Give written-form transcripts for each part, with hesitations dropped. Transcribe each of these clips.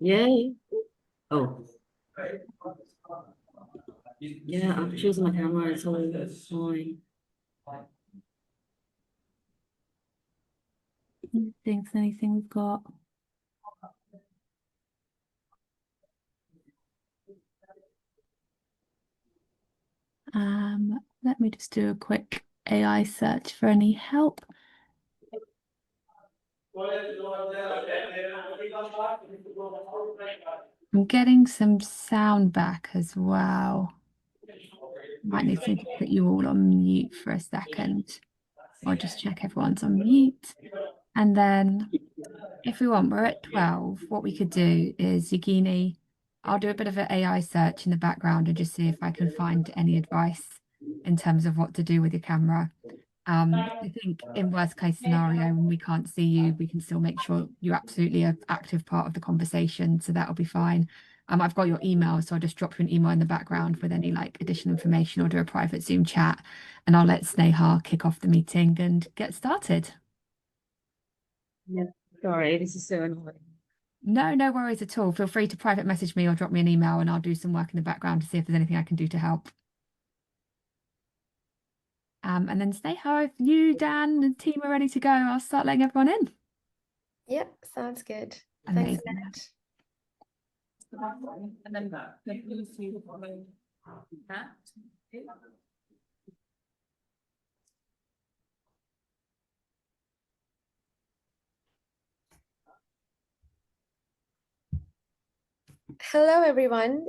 Yay. Oh. Yeah, I'm choosing my camera. It's all fine. Think there's anything we've got. Let me just do a quick AI search for any help. I'm getting some sound back as well. Might need to put you all on mute for a second. I'll just check everyone's on mute. And then if we want, we're at 12. What we could do is, Yogini, I'll do a bit of an AI search in the background and just see if I can find any advice in terms of what to do with your camera. I think in worst case scenario, when we can't see you, we can still make sure you're absolutely an active part of the conversation. So that'll be fine. I've got your email, so I'll just drop you an email in the background with any like additional information or do a private Zoom chat. And I'll let Sneha kick off the meeting and get started. Yeah, sorry, this is so annoying. No worries at all. Feel free to private message me or drop me an email and I'll do some work in the background to see if there's anything I can do to help. And then Sneha, if you, Dan, and the team are ready to go, I'll start letting everyone in. Yep, sounds good. Amazing. Thanks, Annette. And then that. Hello, everyone.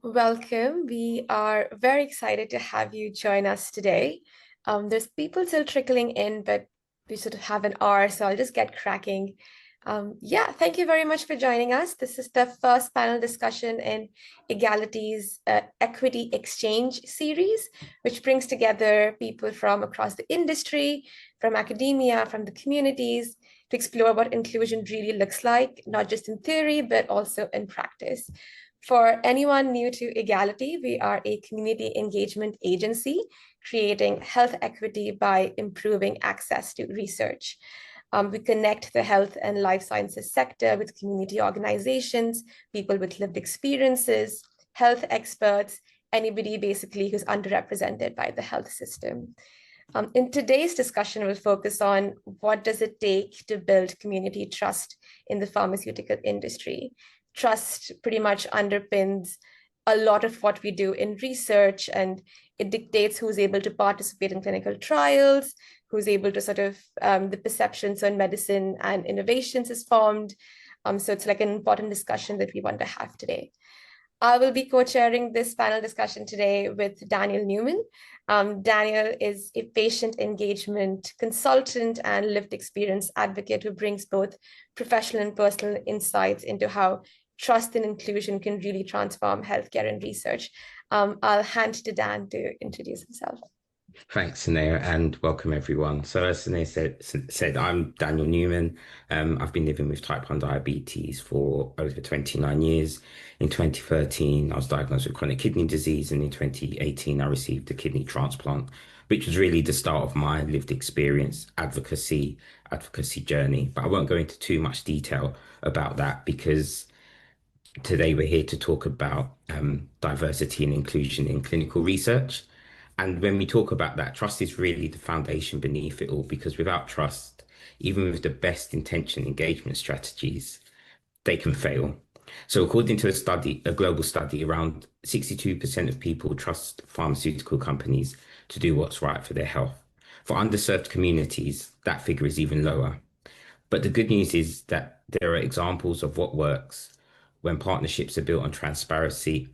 Welcome. We are very excited to have you join us today. There's people still trickling in, but we sort of have an hour, so I'll just get cracking. Yeah, thank you very much for joining us. This is the first panel discussion in Egality's Equity Exchange series, which brings together people from across the industry, from academia, from the communities, to explore what inclusion really looks like, not just in theory, but also in practice. For anyone new to Egality, we are a community engagement agency creating health equity by improving access to research. We connect the health and life sciences sector with community organizations, people with lived experiences, health experts, anybody basically who's underrepresented by the health system. In today's discussion, we'll focus on what does it take to build community trust in the pharmaceutical industry. Trust pretty much underpins a lot of what we do in research, and it dictates who's able to participate in clinical trials, who's able to sort of, the perceptions on medicine and innovations is formed. So it's like an important discussion that we want to have today. I will be co-chairing this panel discussion today with Daniel Newman. Daniel is a patient engagement consultant and lived experience advocate who brings both professional and personal insights into how trust and inclusion can really transform healthcare and research. I'll hand to Dan to introduce himself. Thanks, Sneha, and welcome everyone. So as Sneha said, I'm Daniel Newman. I've been living with type 1 diabetes for over 29 years. In 2013, I was diagnosed with chronic kidney disease, and in 2018, I received a kidney transplant, which was really the start of my lived experience, advocacy journey. But I won't go into too much detail about that because today we're here to talk about diversity and inclusion in clinical research. And when we talk about that, trust is really the foundation beneath it all, because without trust, even with the best intention engagement strategies, they can fail. So according to a global study, around 62% of people trust pharmaceutical companies to do what's right for their health. For underserved communities, that figure is even lower. But the good news is that there are examples of what works when partnerships are built on transparency,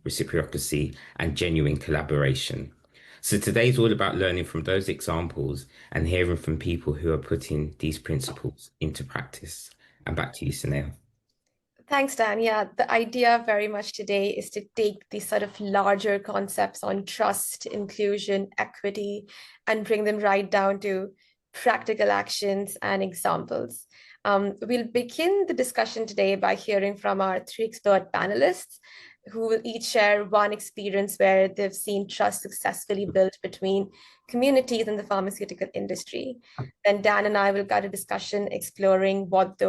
reciprocity, and genuine collaboration. So today's all about learning from those examples and hearing from people who are putting these principles into practice. And back to you, Sunil. Thanks, Dan. Yeah, the idea very much today is to take these sort of larger concepts on trust, inclusion, equity, and bring them right down to practical actions and examples. We'll begin the discussion today by hearing from our three expert panelists who will each share one experience where they've seen trust successfully built between communities in the pharmaceutical industry. Then Dan and I will guide a discussion exploring what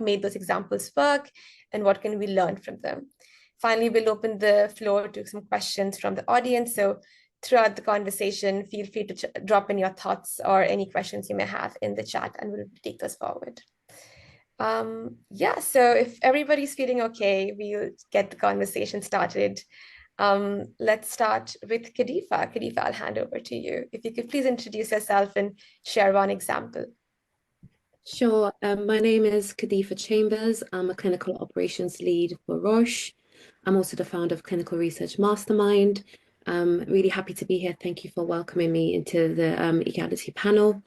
made those examples work and what can we learn from them. Finally, we'll open the floor to some questions from the audience. So throughout the conversation, feel free to drop in your thoughts or any questions you may have in the chat, and we'll take those forward. So if everybody's feeling okay, we'll get the conversation started. Let's start with Kadifa. Kadifa, I'll hand over to you. If you could please introduce yourself and share one example. Sure. My name is Kadifa Chambers. I'm a clinical operations lead for Roche. I'm also the founder of Clinical Research Mastermind. I'm really happy to be here. Thank you for welcoming me into the equality panel.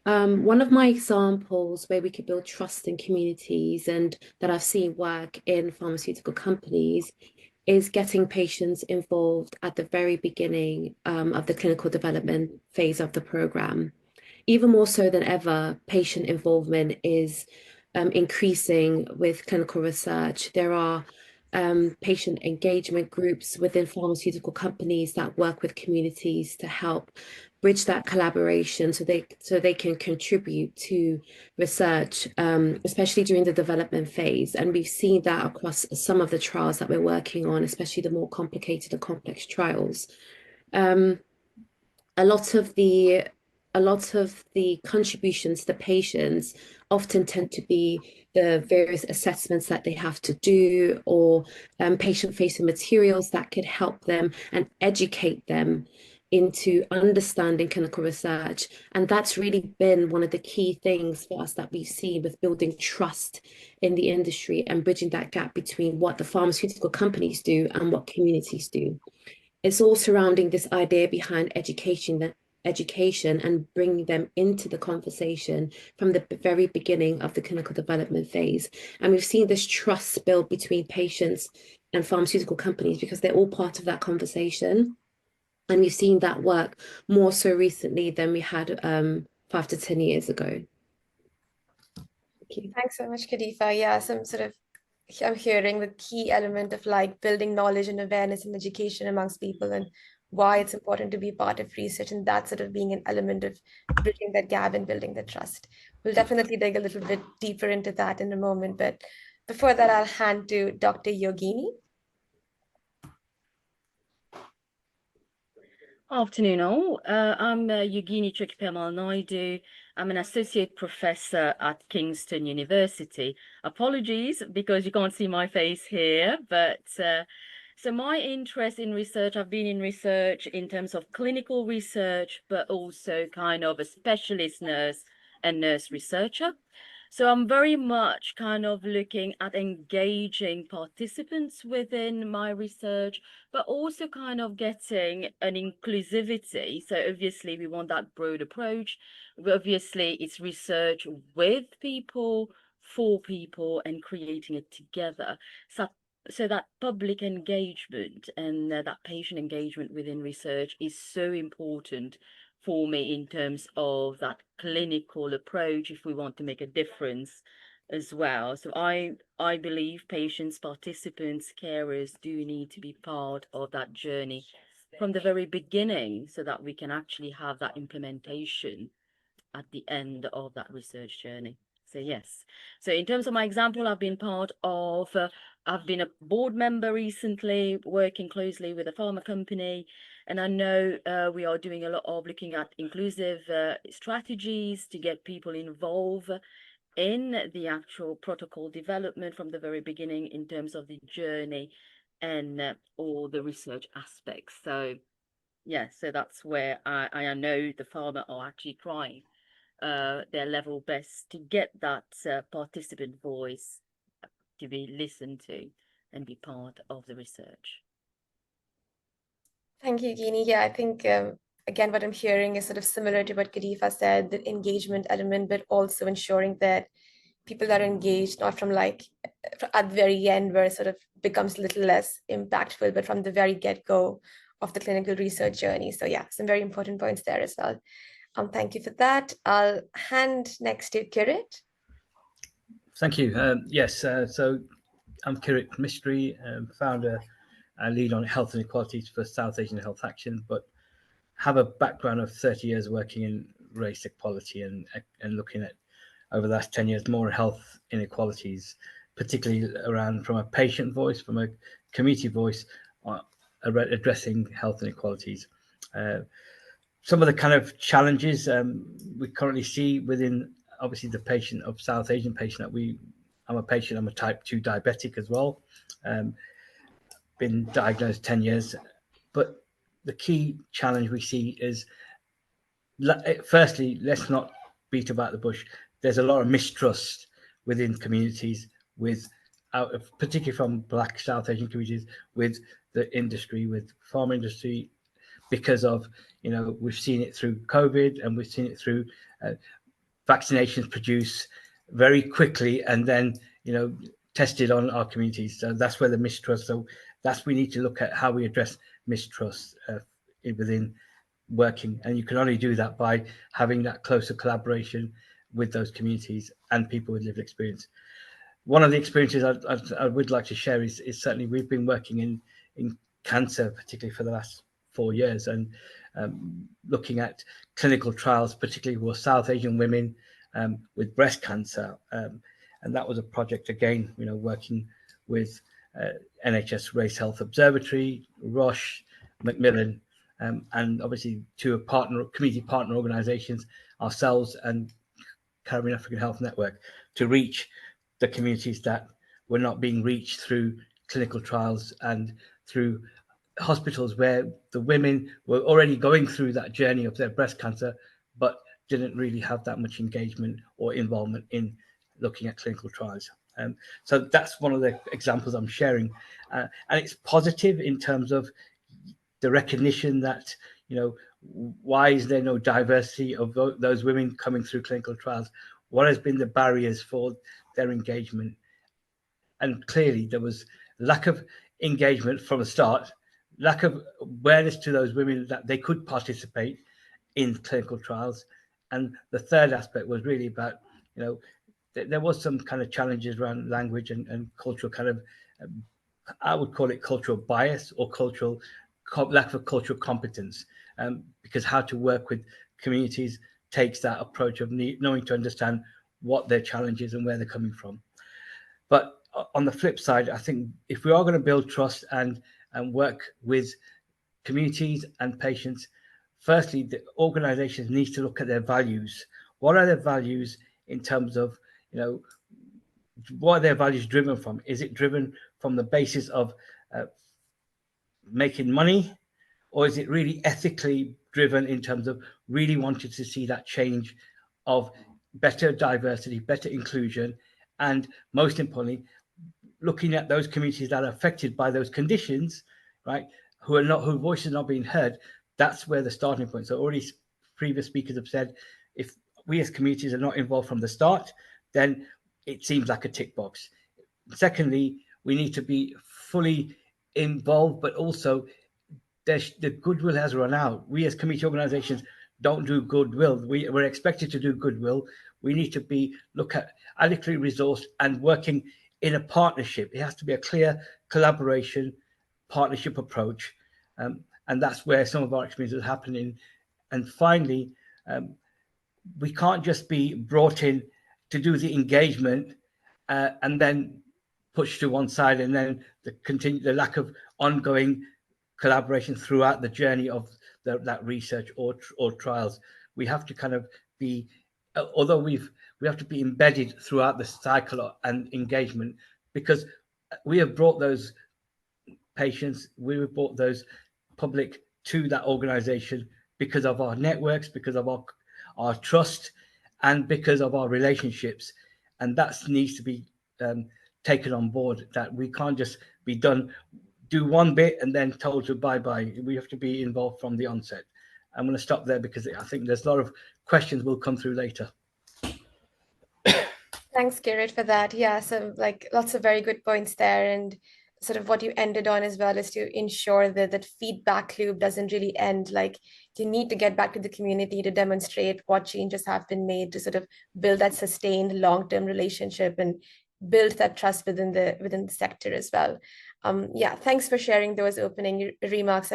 One of my examples where we could build trust in communities and that I've seen work in pharmaceutical companies is getting patients involved at the very beginning of the clinical development phase of the program. Even more so than ever, patient involvement is increasing with clinical research. There are patient engagement groups within pharmaceutical companies that work with communities to help bridge that collaboration so they can contribute to research, especially during the development phase. And we've seen that across some of the trials that we're working on, especially the more complicated and complex trials. A lot of the contributions to patients often tend to be the various assessments that they have to do, or patient-facing materials that could help them and educate them into understanding clinical research. And that's really been one of the key things for us that we've seen with building trust in the industry and bridging that gap between what the pharmaceutical companies do and what communities do. It's all surrounding this idea behind education and bringing them into the conversation from the very beginning of the clinical development phase. And we've seen this trust build between patients and pharmaceutical companies because they're all part of that conversation. And we've seen that work more so recently than we had 5 to 10 years ago. Thank you. Thanks so much, Kadifa. Yeah, I'm hearing the key element of like building knowledge and awareness and education amongst people and why it's important to be part of research, and that sort of being an element of bridging that gap and building the trust. We'll definitely dig a little bit deeper into that in a moment, but before that, I'll hand to Dr. Yogini. Afternoon all. I'm Yogini Naidu. I'm an associate professor at Kingston University. Apologies because you can't see my face here, but so my interest in research, I've been in research in terms of clinical research, but also kind of a specialist nurse and nurse researcher. So I'm very much kind of looking at engaging participants within my research, but also kind of getting an inclusivity. So obviously we want that broad approach. Obviously it's research with people, for people, and creating it together. So that public engagement and that patient engagement within research is so important for me in terms of that clinical approach if we want to make a difference as well. So I believe patients, participants, carers do need to be part of that journey from the very beginning so that we can actually have that implementation at the end of that research journey. So yes. So in terms of my example, I've been a board member recently, working closely with a pharma company. And I know we are doing a lot of looking at inclusive strategies to get people involved in the actual protocol development from the very beginning in terms of the journey and all the research aspects. So yeah, so that's where I know the pharma are actually trying their level best to get that participant voice to be listened to and be part of the research. Thank you, Yogini. Yeah, I think, again, what I'm hearing is sort of similar to what Kadifa said, the engagement element, but also ensuring that people are engaged, not from like at the very end where it sort of becomes a little less impactful, but from the very get-go of the clinical research journey. So yeah, some very important points there as well. Thank you for that. I'll hand next to Kirit. Thank you. Yes, so I'm Kirit Mistry, founder and lead on health and equality for South Asian Health Action, but have a background of 30 years working in race equality and looking at, over the last 10 years, more health inequalities, particularly around from a patient voice, from a community voice, addressing health inequalities. Some of the kind of challenges we currently see within, obviously, the patient of South Asian patient that I'm a patient, I'm a type 2 diabetic as well, been diagnosed 10 years. But the key challenge we see is, firstly, let's not beat about the bush. There's a lot of mistrust within communities, particularly from Black South Asian communities, with the industry, with pharma industry, because of, we've seen it through COVID, and we've seen it through vaccinations produced very quickly and then, tested on our communities. So that's where the mistrust. So we need to look at how we address mistrust within working, and you can only do that by having that closer collaboration with those communities and people with lived experience. One of the experiences I would like to share is certainly we've been working in cancer, particularly for the last 4 years, and looking at clinical trials, particularly for South Asian women with breast cancer. And that was a project, again, working with NHS Race Health Observatory, Roche, Macmillan, and obviously to community partner organisations, ourselves and Caribbean African Health Network, to reach the communities that were not being reached through clinical trials and through hospitals where the women were already going through that journey of their breast cancer, but didn't really have that much engagement or involvement in looking at clinical trials. So that's one of the examples I'm sharing. And it's positive in terms of the recognition that, why is there no diversity of those women coming through clinical trials? What has been the barriers for their engagement? And clearly there was lack of engagement from the start, lack of awareness to those women that they could participate in clinical trials. And the third aspect was really about, there was some kind of challenges around language and cultural kind of, I would call it cultural bias or lack of cultural competence, because how to work with communities takes that approach of knowing to understand what their challenges and where they're coming from. But on the flip side, I think if we are going to build trust and work with communities and patients, firstly, the organizations need to look at their values. What are their values in terms of, what are their values driven from? Is it driven from the basis of making money, or is it really ethically driven in terms of really wanting to see that change of better diversity, better inclusion, and most importantly, looking at those communities that are affected by those conditions, right, whose voices are not being heard? That's where the starting point. So already previous speakers have said, if we as communities are not involved from the start, then it seems like a tick box. Secondly, we need to be fully involved, but also the goodwill has run out. We as community organizations don't do goodwill. We're expected to do goodwill. We need to look at adequately resourced and working in a partnership. It has to be a clear collaboration, partnership approach. And that's where some of our experiences are happening. And finally, we can't just be brought in to do the engagement and then pushed to one side, and then the lack of ongoing collaboration throughout the journey of that research or trials. We have to kind of be, although we have to be embedded throughout the cycle and engagement, because we have brought those patients, we have brought those public to that organization because of our networks, because of our trust, and because of our relationships. And that needs to be taken on board, that we can't just do one bit and then told to bye-bye. We have to be involved from the onset. I'm going to stop there because I think there's a lot of questions will come through later. Thanks, Kirit, for that. Yeah, so lots of very good points there. And sort of what you ended on as well is to ensure that that feedback loop doesn't really end. You need to get back to the community to demonstrate what changes have been made to sort of build that sustained long-term relationship and build that trust within the sector as well. Yeah, thanks for sharing those opening remarks,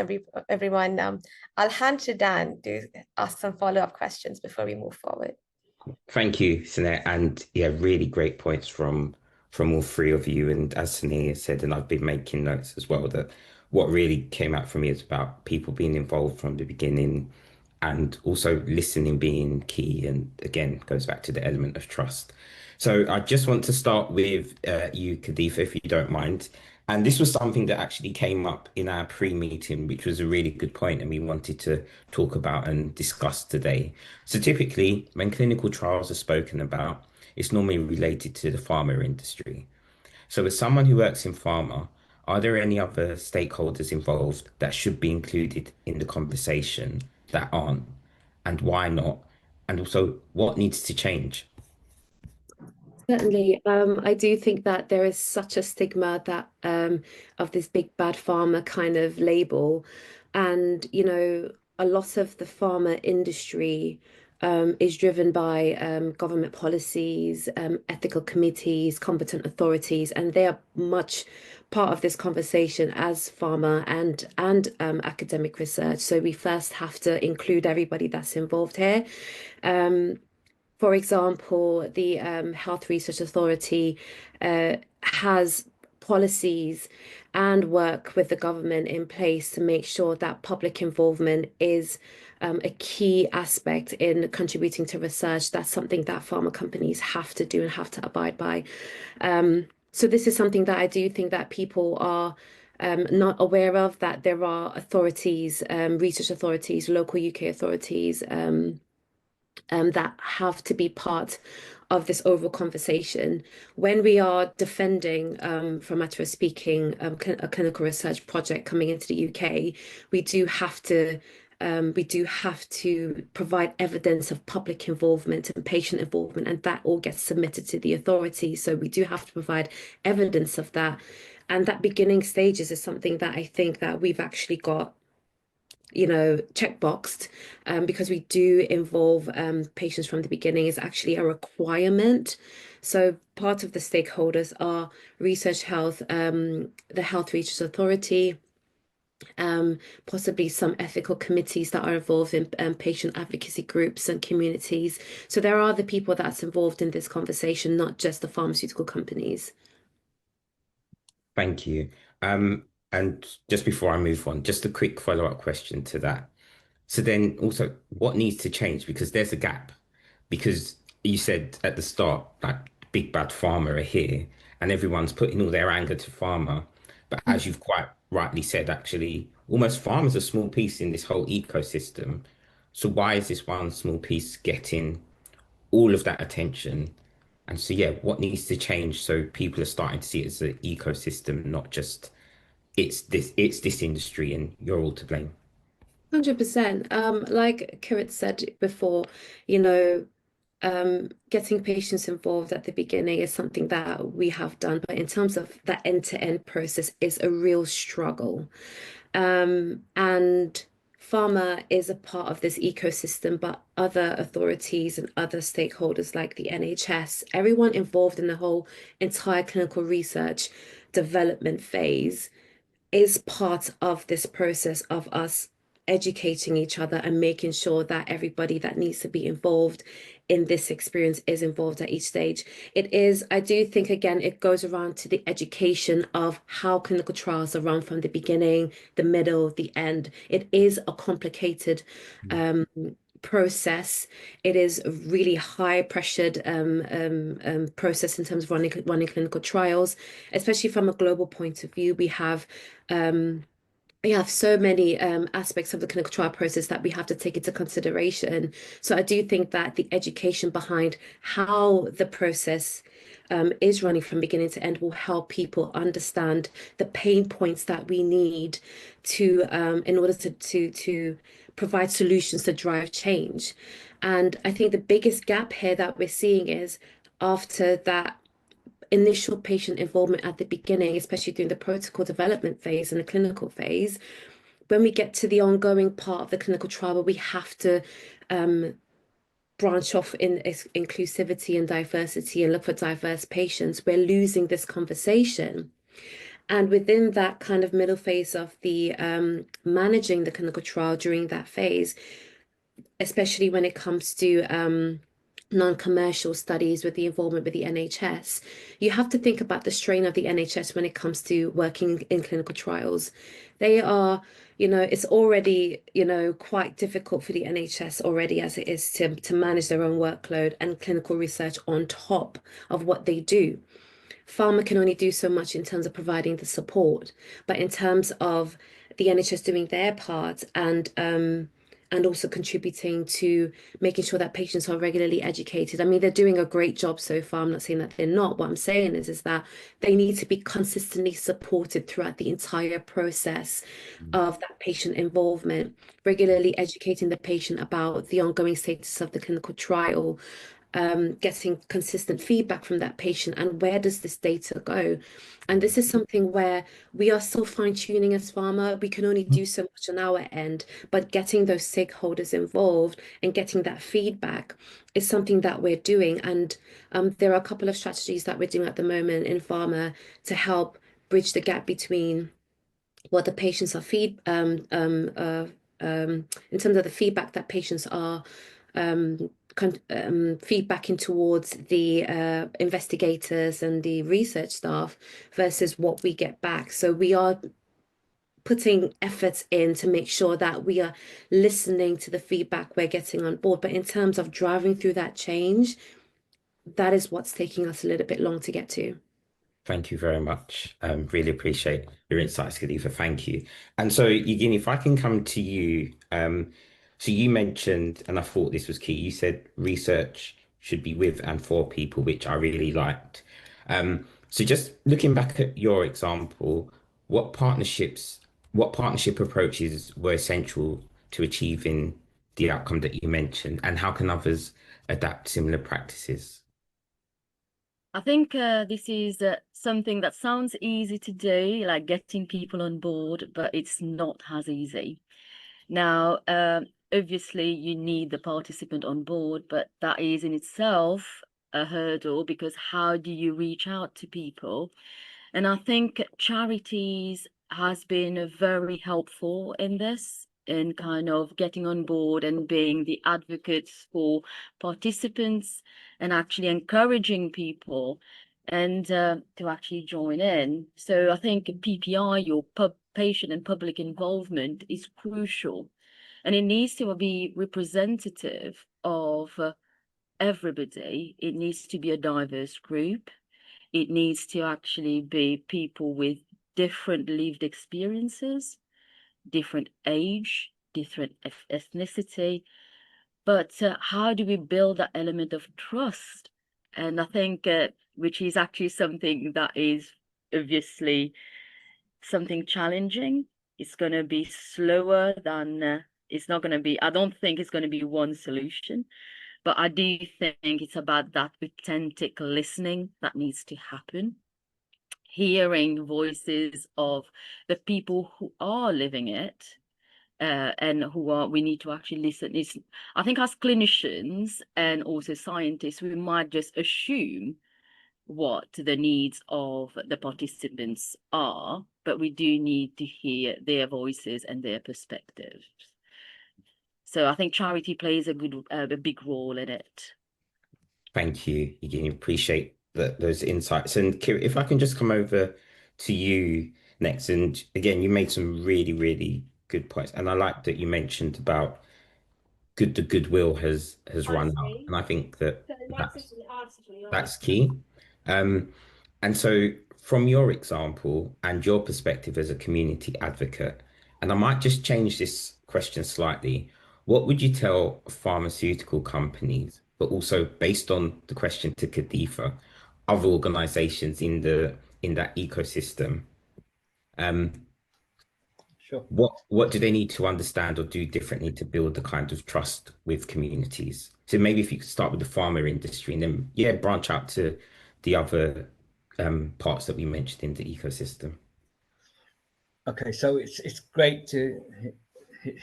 everyone. I'll hand to Dan to ask some follow-up questions before we move forward. Thank you, Sinead. And yeah, really great points from all three of you. And as Sinead said, and I've been making notes as well, that what really came out for me is about people being involved from the beginning and also listening being key. And again, goes back to the element of trust. So I just want to start with you, Kadifa, if you don't mind. And this was something that actually came up in our pre-meeting, which was a really good point, and we wanted to talk about and discuss today. So typically, when clinical trials are spoken about, it's normally related to the pharma industry. So as someone who works in pharma, are there any other stakeholders involved that should be included in the conversation that aren't? And why not? And also, what needs to change? Certainly, I do think that there is such a stigma that of this big bad pharma kind of label, and a lot of the pharma industry is driven by government policies, ethical committees, competent authorities, and they are much part of this conversation as pharma and academic research. So we first have to include everybody that's involved here. For example, the Health Research Authority has policies and work with the government in place to make sure that public involvement is a key aspect in contributing to research. That's something that pharma companies have to do and have to abide by. So this is something that I do think that people are not aware of, that there are authorities, research authorities, local UK authorities, that have to be part of this overall conversation. When we are defending, for a matter of speaking, a clinical research project coming into the UK, we do have to provide evidence of public involvement and patient involvement, and that all gets submitted to the authority. So we do have to provide evidence of that. And that beginning stages is something that I think that we've actually got checkboxed, because we do involve patients from the beginning is actually a requirement. So part of the stakeholders are Research Health, the Health Research Authority, possibly some ethical committees that are involved in patient advocacy groups and communities. So there are the people that's involved in this conversation, not just the pharmaceutical companies. Thank you. And just before I move on, just a quick follow-up question to that. So then also, what needs to change? Because there's a gap. Because you said at the start, like big bad pharma are here, and everyone's putting all their anger to pharma. But as you've quite rightly said, actually, almost pharma's a small piece in this whole ecosystem. So why is this one small piece getting all of that attention? And so, yeah, what needs to change so people are starting to see it as an ecosystem, not just it's this industry and you're all to blame. 100%. Like Kirit said before, getting patients involved at the beginning is something that we have done, but in terms of that end-to-end process is a real struggle. And pharma is a part of this ecosystem, but other authorities and other stakeholders like the NHS, everyone involved in the whole entire clinical research development phase is part of this process of us educating each other and making sure that everybody that needs to be involved in this experience is involved at each stage. I do think, again, it goes around to the education of how clinical trials are run from the beginning, the middle, the end. It is a complicated process. It is a really high pressured process in terms of running clinical trials, especially from a global point of view. We have so many aspects of the clinical trial process that we have to take into consideration. So I do think that the education behind how the process is running from beginning to end will help people understand the pain points that we need to in order to provide solutions to drive change. And I think the biggest gap here that we're seeing is after that initial patient involvement at the beginning, especially during the protocol development phase and the clinical phase, when we get to the ongoing part of the clinical trial where we have to branch off in inclusivity and diversity and look for diverse patients, we're losing this conversation. And within that kind of middle phase of the managing the clinical trial during that phase, especially when it comes to non-commercial studies with the involvement with the NHS, you have to think about the strain of the NHS when it comes to working in clinical trials. They are, it's already, quite difficult for the NHS already as it is to manage their own workload and clinical research on top of what they do. Pharma can only do so much in terms of providing the support, but in terms of the NHS doing their part and also contributing to making sure that patients are regularly educated. I mean, they're doing a great job so far. I'm not saying that they're not. What I'm saying is that they need to be consistently supported throughout the entire process of that patient involvement, regularly educating the patient about the ongoing status of the clinical trial, getting consistent feedback from that patient and where does this data go. And this is something where we are still fine-tuning as pharma. We can only do so much on our end, but getting those stakeholders involved and getting that feedback is something that we're doing. And there are a couple of strategies that we're doing at the moment in pharma to help bridge the gap between what the patients are in terms of the feedback that patients are feedbacking towards the investigators and the research staff versus what we get back. So we are putting efforts in to make sure that we are listening to the feedback we're getting on board. But in terms of driving through that change, that is what's taking us a little bit long to get to. Thank you very much. Really appreciate your insights, Kadifa. Thank you. And so, Yogini, if I can come to you, so you mentioned, and I thought this was key, you said research should be with and for people, which I really liked. So just looking back at your example, what partnership approaches were essential to achieving the outcome that you mentioned, and how can others adapt similar practices? I think this is something that sounds easy to do, like getting people on board, but it's not as easy. Now, obviously, you need the participant on board, but that is in itself a hurdle because how do you reach out to people? And I think charities has been very helpful in this, in kind of getting on board and being the advocates for participants and actually encouraging people and to actually join in. So I think PPI, or patient and public involvement, is crucial, and it needs to be representative of everybody. It needs to be a diverse group. It needs to actually be people with different lived experiences, different age, different ethnicity. But how do we build that element of trust? And I think, which is actually something that is obviously something challenging. It's going to be slower than, it's not going to be, I don't think it's going to be one solution. But I do think it's about that authentic listening that needs to happen. Hearing voices of the people who are living it, and we need to actually listen. I think as clinicians and also scientists, we might just assume what the needs of the participants are, but we do need to hear their voices and their perspectives. So I think charity plays a big role in it. Thank you, Yogini. Appreciate those insights. And Kirit, if I can just come over to you next. And again, you made some really, really good points. And I like that you mentioned about the goodwill has run out. And I think that's key. And so from your example and your perspective as a community advocate, and I might just change this question slightly, what would you tell pharmaceutical companies, but also based on the question to Kadifa, other organizations in that ecosystem? Sure. What do they need to understand or do differently to build the kind of trust with communities? So maybe if you could start with the pharma industry and then branch out to the other parts that we mentioned in the ecosystem. Okay, so it's great to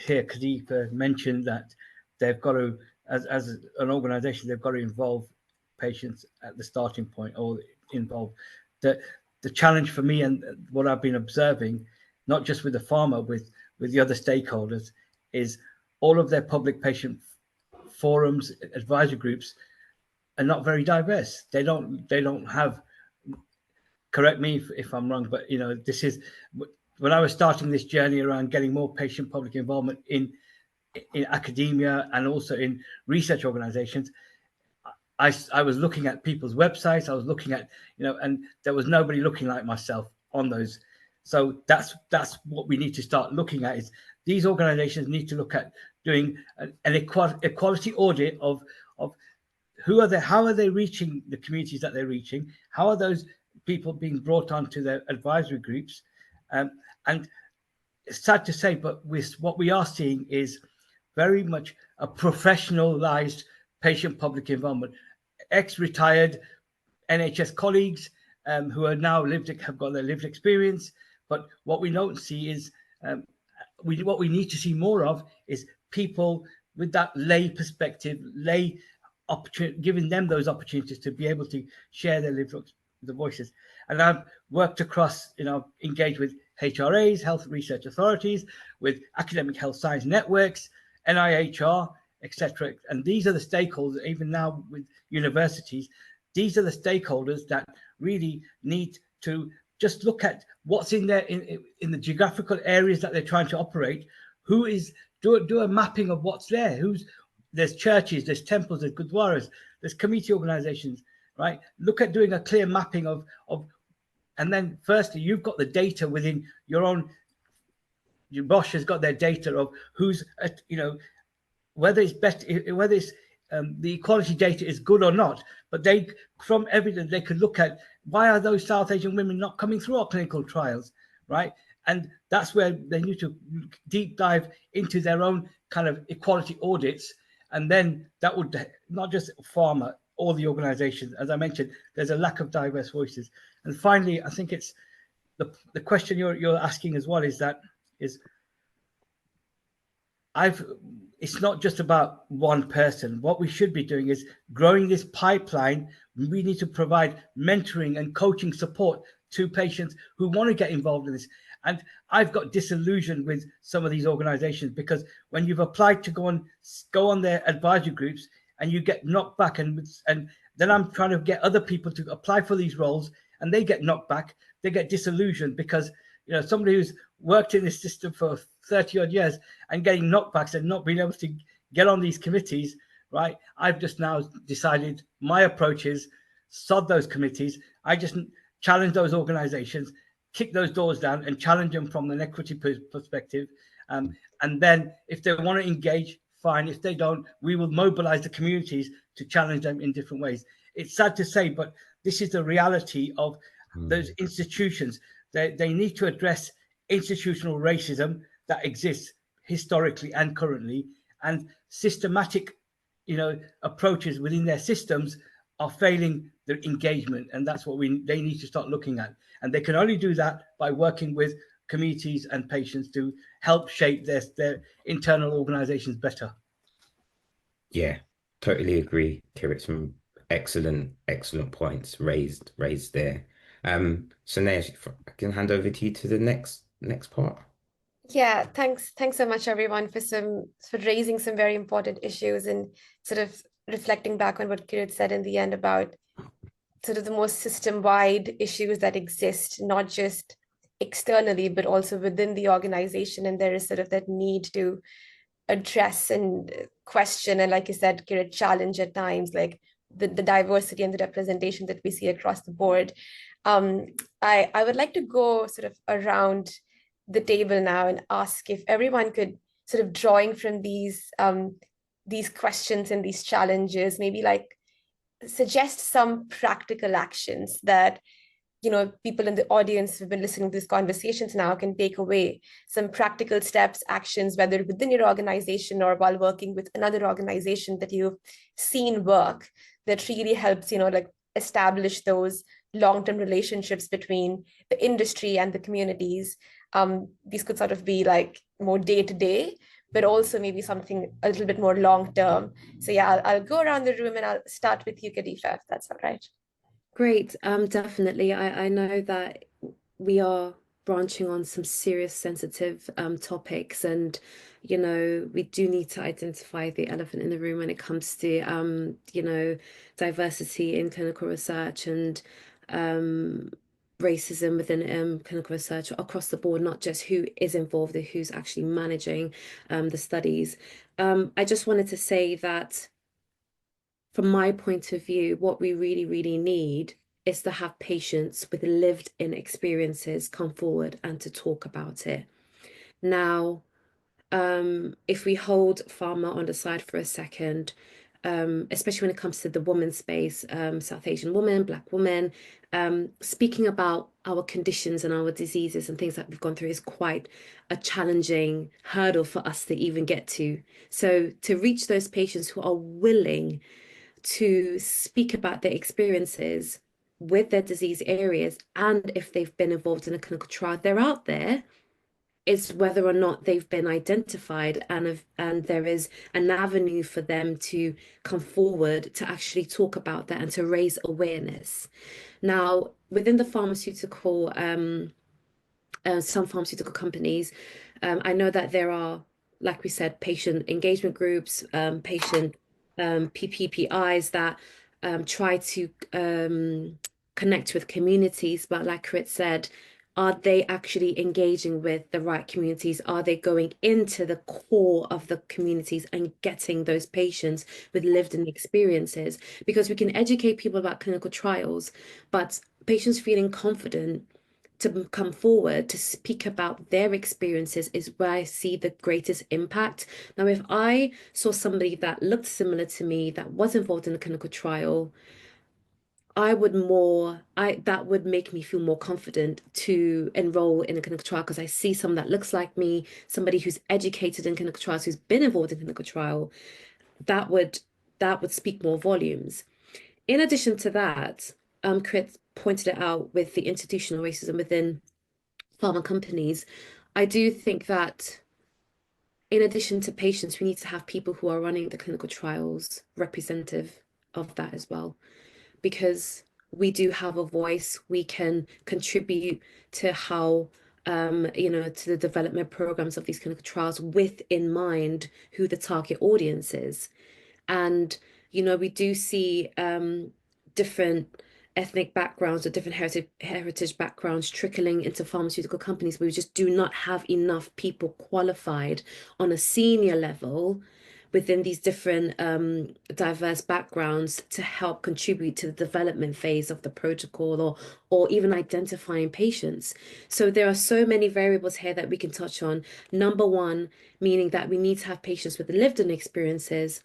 hear Kadifa mention that they've got to as an organization, they've got to involve patients at the starting point, or involve the challenge for me, and what I've been observing, not just with the pharma, with the other stakeholders, is all of their public patient forums, advisory groups are not very diverse. They don't have, correct me if I'm wrong, but this is when I was starting this journey around getting more patient public involvement in academia and also in research organizations. I was looking at people's websites. I was looking at, and there was nobody looking like myself on those. So that's what we need to start looking at, is these organizations need to look at doing an equality audit of who are they, how are they reaching the communities that they're reaching, how are those people being brought onto their advisory groups, and it's sad to say, but what we are seeing is very much a professionalized patient public involvement. Ex-retired NHS colleagues who are now have got their lived experience, but what we don't see is what we need to see more of is people with that lay perspective, lay opportunity, giving them those opportunities to be able to share their lived the voices. And I've worked across, engaged with HRAs, health research authorities, with academic health science networks, NIHR, etc. And these are the stakeholders, even now with universities, these are the stakeholders that really need to just look at what's in there in the geographical areas that they're trying to operate. Who is, do a mapping of what's there. There's churches, there's temples, there's gurdwaras, there's community organizations, right? Look at doing a clear mapping of, and then firstly, you've got the data within your own, your Bosch has got their data of who's, whether it's better, whether it's the equality data is good or not, but from evidence, they could look at why are those South Asian women not coming through our clinical trials, right? And that's where they need to deep dive into their own kind of equality audits. And then that would, not just pharma, all the organizations, as I mentioned, there's a lack of diverse voices. And finally, I think it's the question you're asking as well, it's not just about one person. What we should be doing is growing this pipeline. We need to provide mentoring and coaching support to patients who want to get involved in this. And I've got disillusioned with some of these organizations, because when you've applied to go on their advisory groups and you get knocked back, and then I'm trying to get other people to apply for these roles and they get knocked back, they get disillusioned because, somebody who's worked in this system for 30 odd years and getting knockbacks and not being able to get on these committees, right? I've just now decided my approach is sod those committees. I just challenge those organizations, kick those doors down and challenge them from an equity perspective. And then if they want to engage, fine. If they don't, we will mobilize the communities to challenge them in different ways. It's sad to say, but this is the reality of those institutions. They need to address institutional racism that exists historically and currently, and systematic, approaches within their systems are failing their engagement. And that's what they need to start looking at. And they can only do that by working with communities and patients to help shape their internal organizations better. Yeah, totally agree, Kirit. Some excellent points raised there. So now I can hand over to you to the next part. Yeah, thanks so much everyone for raising some very important issues and sort of reflecting back on what Kirit said in the end about sort of the most system-wide issues that exist, not just externally, but also within the organization. And there is sort of that need to address and question, and like you said, Kirit, challenge at times, like the diversity and the representation that we see across the board. I would like to go sort of around the table now and ask if everyone could sort of drawing from these questions and these challenges, maybe like suggest some practical actions that people in the audience who've been listening to these conversations now can take away, some practical steps, actions, whether within your organization or while working with another organization that you've seen work that really helps, like establish those long-term relationships between the industry and the communities. These could sort of be like more day-to-day, but also maybe something a little bit more long term. So yeah, I'll go around the room and I'll start with you, Kadifa, if that's all right. Great. Definitely. I know that we are branching on some serious sensitive topics, and we do need to identify the elephant in the room when it comes to diversity in clinical research and racism within clinical research across the board, not just who is involved and who's actually managing the studies. I just wanted to say that from my point of view, what we really, really need is to have patients with lived in experiences come forward and to talk about it. Now, if we hold pharma on the side for a second, especially when it comes to the woman space, South Asian woman, Black woman, speaking about our conditions and our diseases and things that we've gone through is quite a challenging hurdle for us to even get to. So to reach those patients who are willing to speak about their experiences with their disease areas, and if they've been involved in a clinical trial, they're out there. It's whether or not they've been identified and there is an avenue for them to come forward to actually talk about that and to raise awareness. Now, within the pharmaceutical, some pharmaceutical companies, I know that there are, like we said, patient engagement groups, patient PPPIs that try to connect with communities, but like Kirit said, are they actually engaging with the right communities? Are they going into the core of the communities and getting those patients with lived-in experiences? Because we can educate people about clinical trials, but patients feeling confident to come forward to speak about their experiences is where I see the greatest impact. Now, if I saw somebody that looked similar to me, that was involved in a clinical trial, that would make me feel more confident to enroll in a clinical trial, because I see someone that looks like me, somebody who's educated in clinical trials, who's been involved in clinical trial. That would speak more volumes. In addition to that, Kirit pointed it out with the institutional racism within pharma companies. I do think that in addition to patients, we need to have people who are running the clinical trials representative of that as well, because we do have a voice. We can contribute to how to the development programs of these clinical trials with in mind who the target audience is. And we do see different ethnic backgrounds or different heritage backgrounds trickling into pharmaceutical companies, but we just do not have enough people qualified on a senior level within these different diverse backgrounds to help contribute to the development phase of the protocol or even identifying patients. So there are so many variables here that we can touch on. Number one, meaning that we need to have patients with lived-in experiences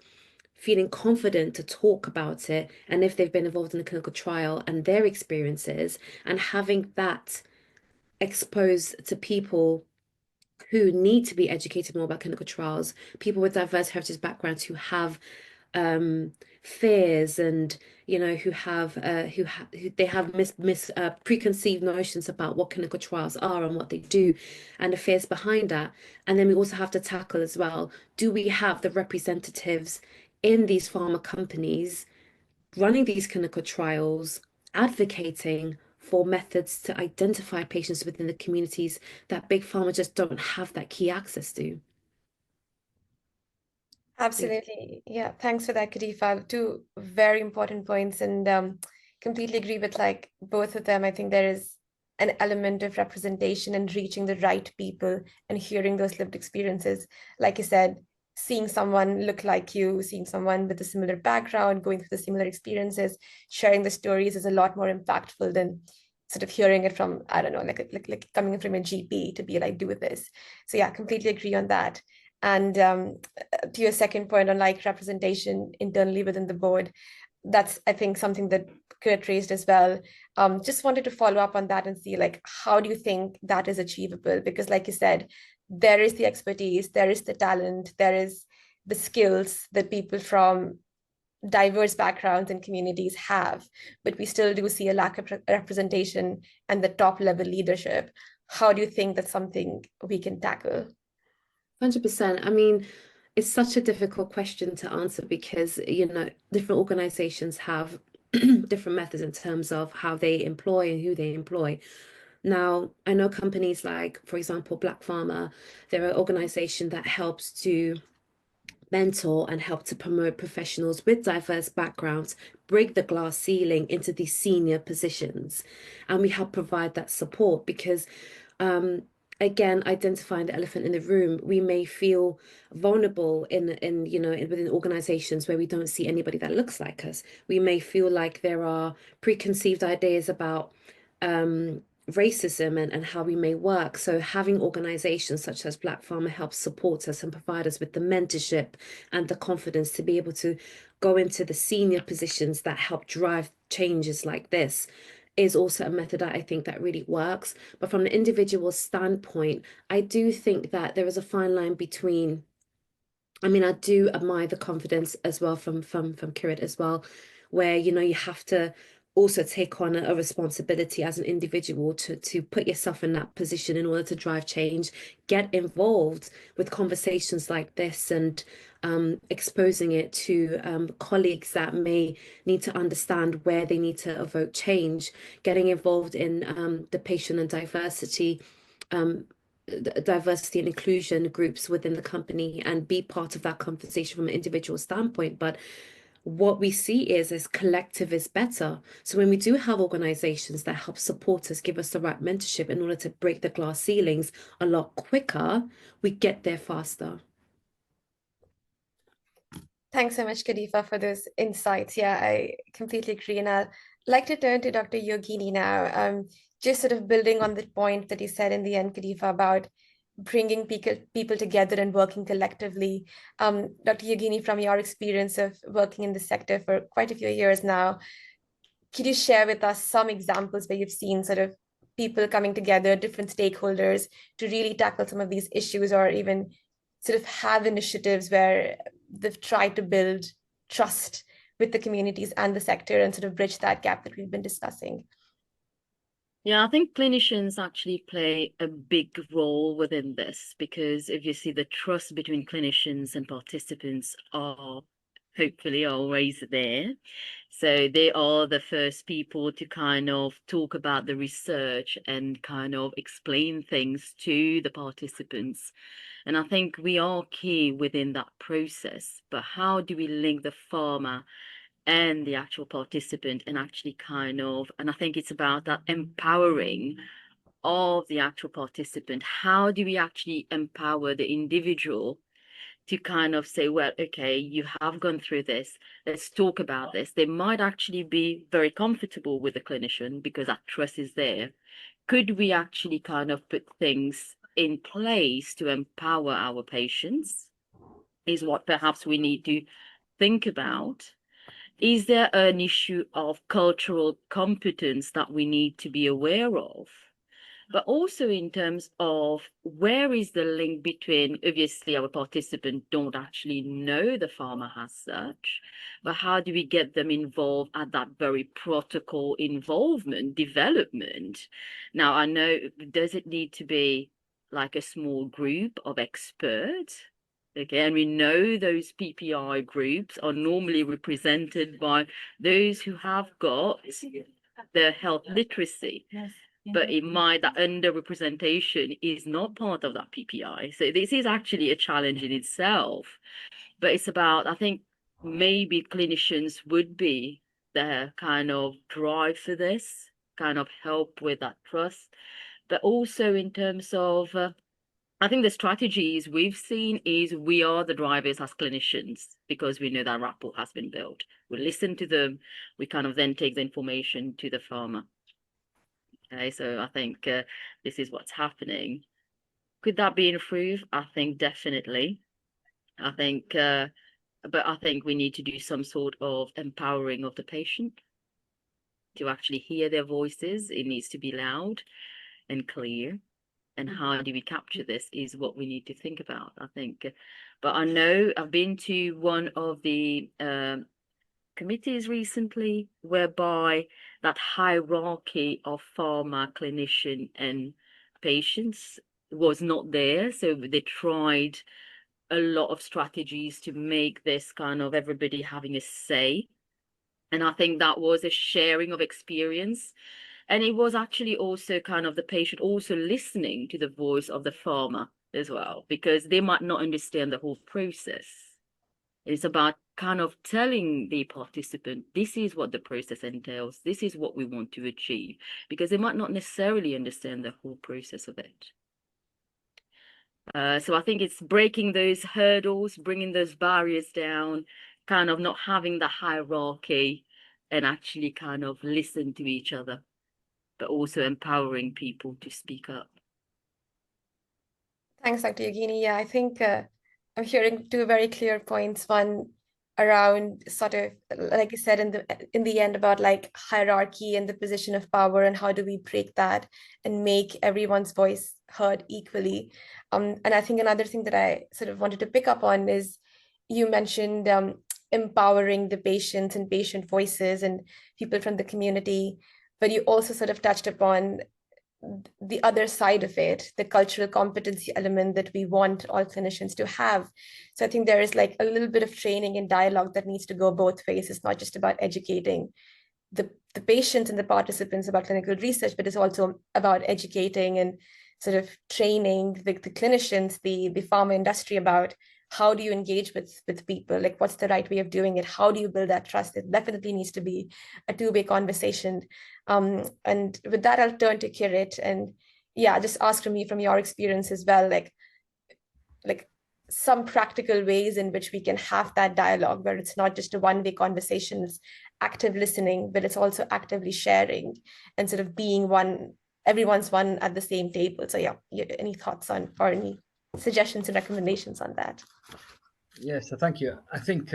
feeling confident to talk about it, and if they've been involved in a clinical trial and their experiences, and having that exposed to people who need to be educated more about clinical trials, people with diverse heritage backgrounds who have fears and who they have preconceived notions about what clinical trials are and what they do and the fears behind that. And then we also have to tackle as well, do we have the representatives in these pharma companies running these clinical trials, advocating for methods to identify patients within the communities that big pharma just don't have that key access to? Absolutely. Yeah. Thanks for that, Kadifa. Two very important points, and completely agree with like both of them. I think there is an element of representation and reaching the right people and hearing those lived experiences. Like you said, seeing someone look like you, seeing someone with a similar background, going through the similar experiences, sharing the stories is a lot more impactful than sort of hearing it from, I don't know, like coming from a GP to be like, do this. So yeah, completely agree on that. And to your second point on like representation internally within the board, that's, I think, something that Kirit raised as well. Just wanted to follow up on that and see like, how do you think that is achievable? Because like you said, there is the expertise, there is the talent, there is the skills that people from diverse backgrounds and communities have, but we still do see a lack of representation and the top level leadership. How do you think that's something we can tackle? 100%. I mean, it's such a difficult question to answer because, different organizations have different methods in terms of how they employ and who they employ. Now, I know companies like, for example, Black Pharma, they're an organization that helps to mentor and help to promote professionals with diverse backgrounds, break the glass ceiling into these senior positions. And we help provide that support because, again, identifying the elephant in the room, we may feel vulnerable within organizations where we don't see anybody that looks like us. We may feel like there are preconceived ideas about racism and how we may work. So having organizations such as Black Pharma help support us and provide us with the mentorship and the confidence to be able to go into the senior positions that help drive changes like this is also a method that I think that really works. But from an individual standpoint, I do think that there is a fine line between, I mean, I do admire the confidence as well from Kirit as well, where you have to also take on a responsibility as an individual to put yourself in that position in order to drive change, get involved with conversations like this and exposing it to colleagues that may need to understand where they need to evoke change, getting involved in the patient and diversity and inclusion groups within the company and be part of that conversation from an individual standpoint. But what we see is collective is better. So when we do have organizations that help support us, give us the right mentorship in order to break the glass ceilings a lot quicker, we get there faster. Thanks so much, Kadifa, for those insights. Yeah, I completely agree. And I'd like to turn to Dr. Yogini now. Just sort of building on the point that you said in the end, Kadifa, about bringing people together and working collectively. Dr. Yogini, from your experience of working in the sector for quite a few years now, could you share with us some examples where you've seen sort of people coming together, different stakeholders, to really tackle some of these issues, or even sort of have initiatives where they've tried to build trust with the communities and the sector and sort of bridge that gap that we've been discussing? Yeah, I think clinicians actually play a big role within this, because if you see, the trust between clinicians and participants are hopefully always there. So they are the first people to kind of talk about the research and kind of explain things to the participants. And I think we are key within that process. But how do we link the pharma and the actual participant and actually and I think it's about that empowering of the actual participant. How do we actually empower the individual to kind of say, well, okay, you have gone through this, let's talk about this. They might actually be very comfortable with the clinician because that trust is there. Could we actually kind of put things in place to empower our patients, is what perhaps we need to think about. Is there an issue of cultural competence that we need to be aware of? But also in terms of where is the link between, obviously our participants don't actually know the pharma as such, but how do we get them involved at that very protocol involvement, development? Now, I know, does it need to be like a small group of experts? Again, we know those PPI groups are normally represented by those who have got the health literacy. Yes. But it might, that underrepresentation is not part of that PPI. So this is actually a challenge in itself. But it's about, I think maybe clinicians would be the kind of drive for this, kind of help with that trust. But also in terms of, I think the strategies we've seen is we are the drivers as clinicians because we know that rapport has been built. We listen to them, we kind of then take the information to the pharma. Okay, so I think this is what's happening. Could that be improved? I think definitely. I think, but I think we need to do some sort of empowering of the patient to actually hear their voices. It needs to be loud and clear. And how do we capture this is what we need to think about, I think. But I know I've been to one of the committees recently whereby that hierarchy of pharma, clinician and patients was not there. So they tried a lot of strategies to make this kind of everybody having a say. And I think that was a sharing of experience. And it was actually also kind of the patient also listening to the voice of the farmer as well, because they might not understand the whole process. It's about kind of telling the participant, this is what the process entails, this is what we want to achieve, because they might not necessarily understand the whole process of it. So I think it's breaking those hurdles, bringing those barriers down, kind of not having the hierarchy, and actually kind of listen to each other, but also empowering people to speak up. Thanks, Dr. Yogini. Yeah, I think I'm hearing two very clear points. One around sort of, like you said in the end, about like hierarchy and the position of power, and how do we break that and make everyone's voice heard equally. And I think another thing that I sort of wanted to pick up on is you mentioned empowering the patients and patient voices and people from the community, but you also sort of touched upon the other side of it, the cultural competency element that we want all clinicians to have. So I think there is like a little bit of training and dialogue that needs to go both ways. It's not just about educating the patients and the participants about clinical research, but it's also about educating and sort of training the clinicians, the pharma industry about how do you engage with people, like what's the right way of doing it, how do you build that trust. It definitely needs to be a two-way conversation. And with that, I'll turn to Kirit, and yeah, just ask from your experience as well, like some practical ways in which we can have that dialogue where it's not just a one-way conversation, it's active listening, but it's also actively sharing and sort of being one, everyone's one at the same table. So yeah, any thoughts on, or any suggestions and recommendations on that? Yes, so thank you. I think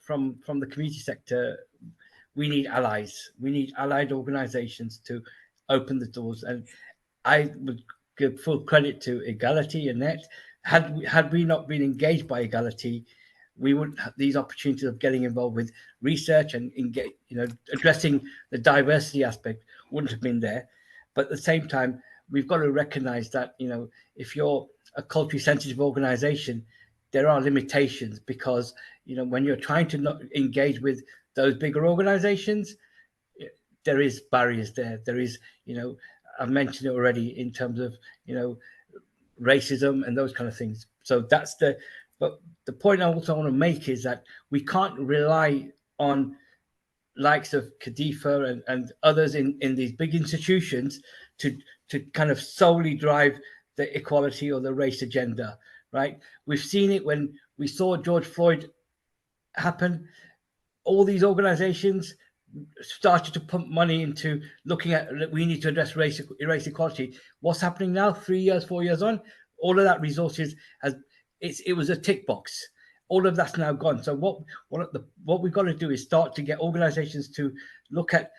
from the community sector, we need allies. We need allied organizations to open the doors. And I would give full credit to Egality and Net. Had we not been engaged by Egality, we wouldn't have these opportunities of getting involved with research and addressing the diversity aspect wouldn't have been there. But at the same time, we've got to recognize that, if you're a culturally sensitive organization, there are limitations, because when you're trying to not engage with those bigger organizations, there is barriers there. There is, I've mentioned it already in terms of, racism and those kind of things. So but the point I also want to make is that we can't rely on likes of Kadifa and others in these big institutions to kind of solely drive the equality or the race agenda, right? We've seen it when we saw George Floyd happen. All these organizations started to pump money into looking at, we need to address race equality. What's happening now, 3 years, 4 years on? All of that resources it was a tick box. All of that's now gone. So what we've got to do is start to get organizations to look at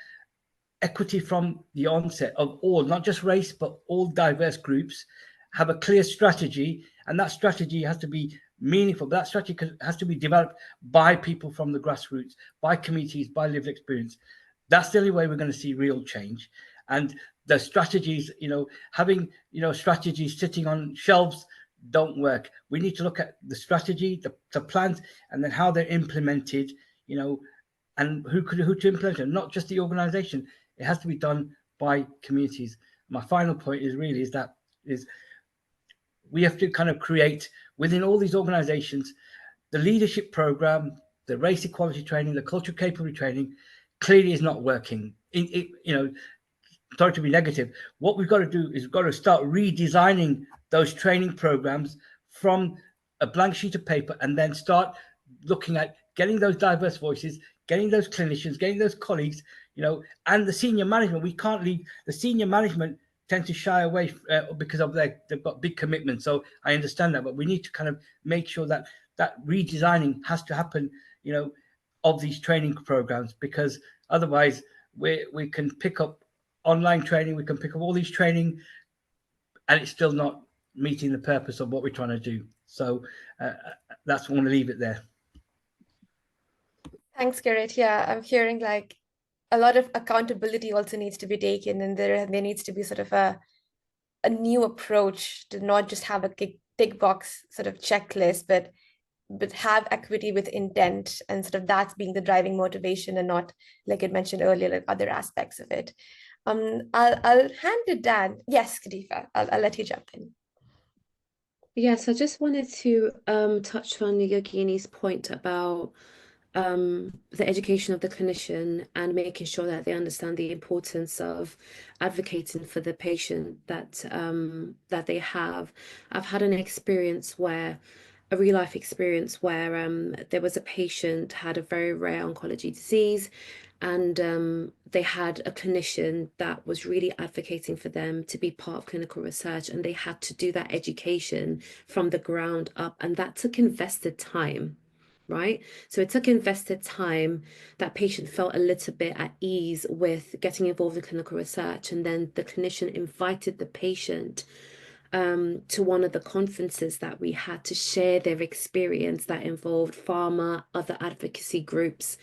equity from the onset of all, not just race, but all diverse groups, have a clear strategy, and that strategy has to be meaningful. But that strategy has to be developed by people from the grassroots, by communities, by lived experience. That's the only way we're going to see real change. And the strategies, having strategies sitting on shelves don't work. We need to look at the strategy, the plans, and then how they're implemented, and who to implement them, not just the organization. It has to be done by communities. My final point is we have to kind of create within all these organizations the leadership program, the race equality training, the culture capability training clearly is not working. Sorry to be negative. What we've got to do is we've got to start redesigning those training programs from a blank sheet of paper, and then start looking at getting those diverse voices, getting those clinicians, getting those colleagues, and the senior management. We can't leave the senior management tend to shy away because of they've got big commitments. So I understand that, but we need to kind of make sure that redesigning has to happen, of these training programs, because otherwise we can pick up online training, we can pick up all these training, and it's still not meeting the purpose of what we're trying to do. So that's, I want to leave it there. Thanks, Kirit. Yeah, I'm hearing like a lot of accountability also needs to be taken, and there needs to be sort of a a new approach to not just have a tick box sort of checklist, but have equity with intent, and sort of that's being the driving motivation, and not, like I mentioned earlier, like other aspects of it. I'll hand to Dan. Yes, Kadifa, I'll let you jump in. Yes, I just wanted to touch on Yogini's point about the education of the clinician and making sure that they understand the importance of advocating for the patient that that they have. I've had an experience where, a real life experience where there was a patient had a very rare oncology disease, and they had a clinician that was really advocating for them to be part of clinical research, and they had to do that education from the ground up, and that took invested time. Right? So it took invested time. That patient felt a little bit at ease with getting involved in clinical research. And then the clinician invited the patient to one of the conferences that we had to share their experience that involved pharma, other advocacy groups.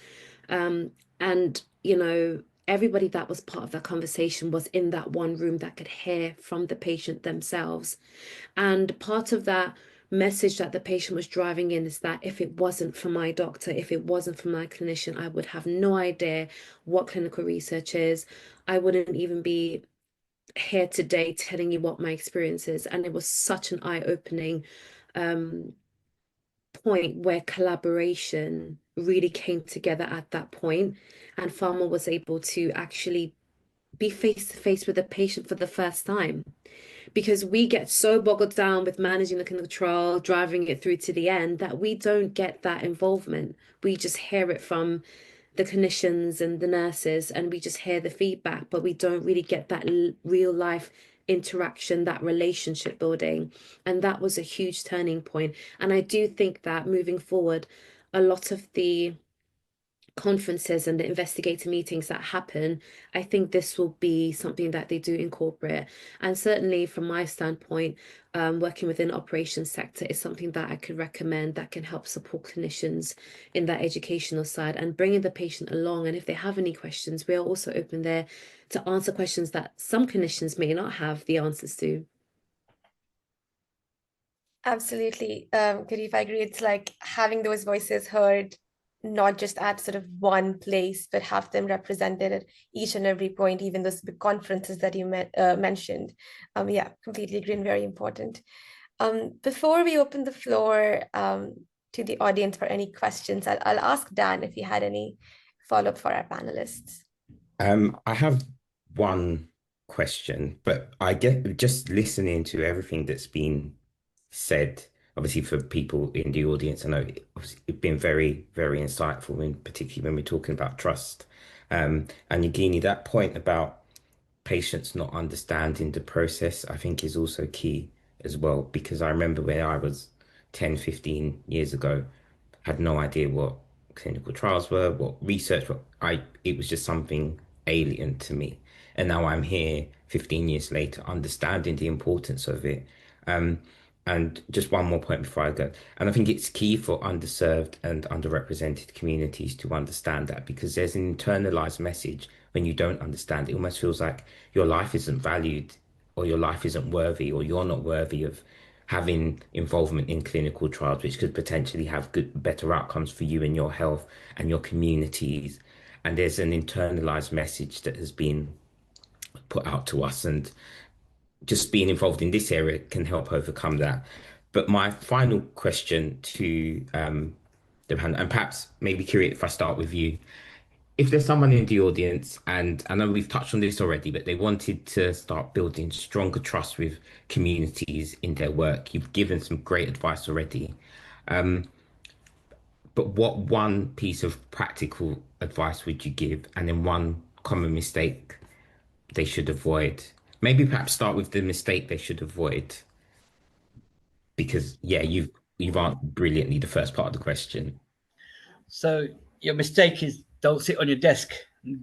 And, you know, everybody that was part of that conversation was in that one room that could hear from the patient themselves. And part of that message that the patient was driving in is that if it wasn't for my doctor, if it wasn't for my clinician, I would have no idea what clinical research is. I wouldn't even be here today telling you what my experience is. And it was such an eye-opening point where collaboration really came together at that point, and pharma was able to actually be face to face with the patient for the first time. Because we get so boggled down with managing the clinical trial, driving it through to the end, that we don't get that involvement. We just hear it from the clinicians and the nurses, and we just hear the feedback, but we don't really get that real life interaction, that relationship building. And that was a huge turning point. And I do think that moving forward, a lot of the conferences and the investigator meetings that happen, I think this will be something that they do incorporate. And certainly from my standpoint, working within the operations sector is something that I could recommend that can help support clinicians in that educational side and bringing the patient along. And if they have any questions, we are also open there to answer questions that some clinicians may not have the answers to. Absolutely. Kadifa, I agree. It's like having those voices heard, not just at sort of one place, but have them represented at each and every point, even those big conferences that you mentioned. Yeah, completely agree, and very important. Before we open the floor to the audience for any questions, I'll ask Dan if he had any follow-up for our panelists. I have one question, but I get just listening to everything that's been said, obviously for people in the audience, I know it's been very, very insightful, and particularly when we're talking about trust. And Yogini, that point about patients not understanding the process, I think is also key as well, because I remember when I was 10, 15 years ago, had no idea what clinical trials were, what research were. It was just something alien to me. And now I'm here 15 years later, understanding the importance of it. And just one more point before I go. And I think it's key for underserved and underrepresented communities to understand that, because there's an internalized message when you don't understand. It almost feels like your life isn't valued, or your life isn't worthy, or you're not worthy of having involvement in clinical trials, which could potentially have better outcomes for you and your health and your communities. And there's an internalized message that has been put out to us, and just being involved in this area can help overcome that. But my final question to the panel, and perhaps maybe Kirit, if I start with you, if there's someone in the audience, and I know we've touched on this already, but they wanted to start building stronger trust with communities in their work, you've given some great advice already. But what one piece of practical advice would you give, and then one common mistake they should avoid? Maybe perhaps start with the mistake they should avoid, because yeah, you've answered brilliantly the first part of the question. So your mistake is don't sit on your desk.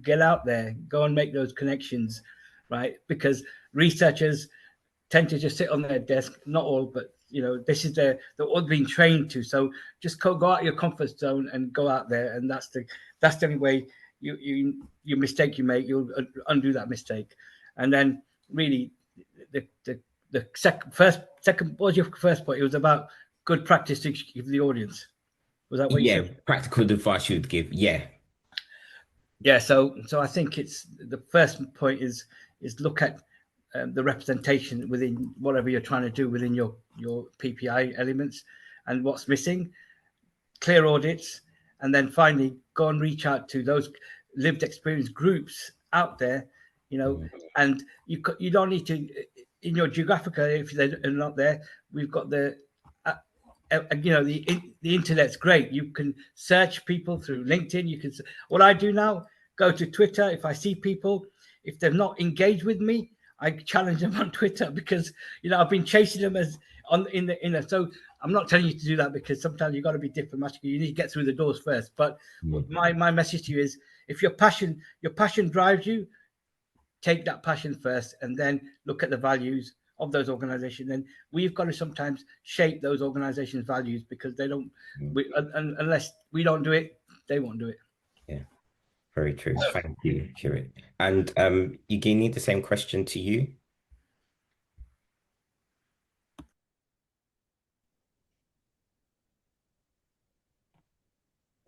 Get out there. Go and make those connections, right? Because researchers tend to just sit on their desk. Not all, but you know, this is they're all being trained to. So just go out your comfort zone and go out there, and that's the only way your mistake you make, you'll undo that mistake. And then really the second, what was your first point? It was about good practice to give the audience. Was that what you said? Practical advice you would give. Yeah. So I think it's the first point is look at the representation within whatever you're trying to do within your PPI elements and what's missing. Clear audits, and then finally go and reach out to those lived experience groups out there, and you don't need to in your geographical, if they're not there, we've got the the internet's great. You can search people through LinkedIn. You can. What I do now, go to Twitter. If I see people, if they've not engaged with me, I challenge them on Twitter because I've been chasing them so I'm not telling you to do that because sometimes you've got to be diplomatic. You need to get through the doors first. But my message to you is, if your passion drives you, take that passion first, and then look at the values of those organizations. And we've got to sometimes shape those organizations' values because they don't. Unless we don't do it, they won't do it. Yeah, very true. Thank you, Kirit. And Yogini, the same question to you.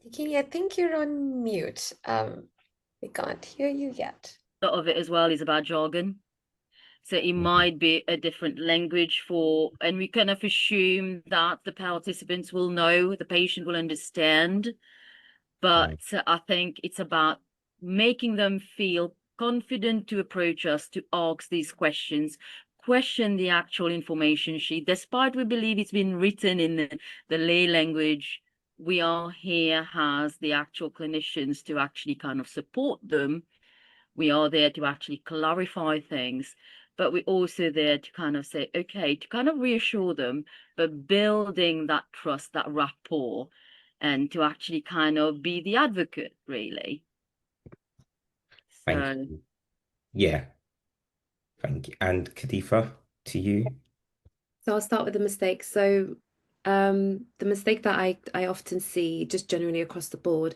Yogini, I think you're on mute. We can't hear you yet. A lot of it as well is about jargon. So it might be a different language and we kind of assume that the participants will know, the patient will understand. But I think it's about making them feel confident to approach us, to ask these questions, question the actual information sheet. Despite we believe it's been written in the lay language, we are here as the actual clinicians to actually kind of support them. We are there to actually clarify things, but we're also there to kind of say, okay, to kind of reassure them, but building that trust, that rapport, and to actually kind of be the advocate, really. Thank you. Yeah. Thank you. And Kadifa, to you. So I'll start with the mistake. So the mistake that I often see just generally across the board